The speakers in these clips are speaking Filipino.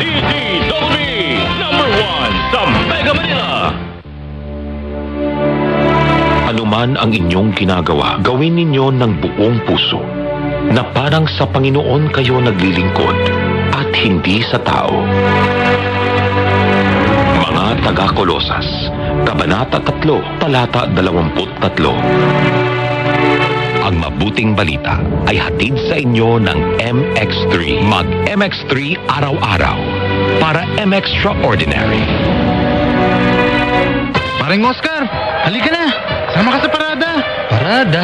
DZWB #1 sa Mega Manila. Anuman ang inyong ginagawa, gawin ninyo ng buong puso na parang sa Panginoon kayo naglilingkod at hindi sa tao. Mga taga-Kolosas, Kabanata 3, Talata 23. Ang mabuting balita ay hatid sa inyo ng MX3. Mag-MX3 araw-araw para M-Extraordinary. Paring Oscar, halika na. Sama ka sa parada. Parada?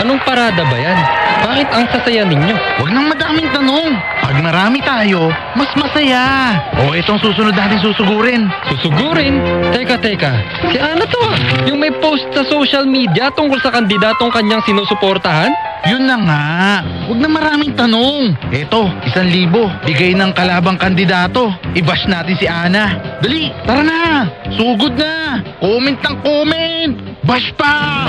Anong parada ba yan? Bakit ang sasaya ninyo? Huwag nang madaming tanong. Pag marami tayo, mas masaya. O itong susunod natin susugurin. Susugurin? Teka. Si Ana to ah. Yung may post sa social media tungkol sa kandidatong kanyang sinusuportahan? Yun na nga. Huwag nang maraming tanong. Eto, 1,000. Bigay ng kalabang kandidato. I-bash natin si Ana. Dali, tara na. Sugod na. Comment ng comment. Bash pa!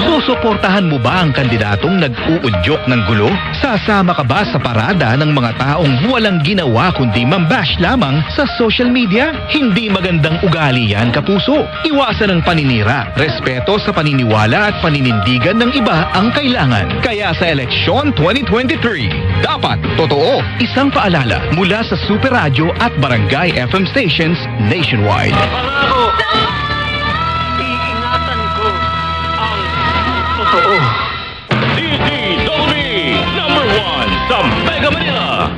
Susuportahan mo ba ang kandidatong nag-uudyok ng gulo? Sasama ka ba sa parada ng mga taong walang ginawa kundi mambash lamang sa social media? Hindi magandang ugali yan, kapuso. Iwasan ang paninira. Respeto sa paniniwala at paninindigan ng iba ang kailangan. Kaya sa eleksyon 2023, dapat totoo. Isang paalala mula sa Super Radio at Barangay FM stations nationwide. Iingatan ko ang totoo. DZWB #1 sa Mega Manila.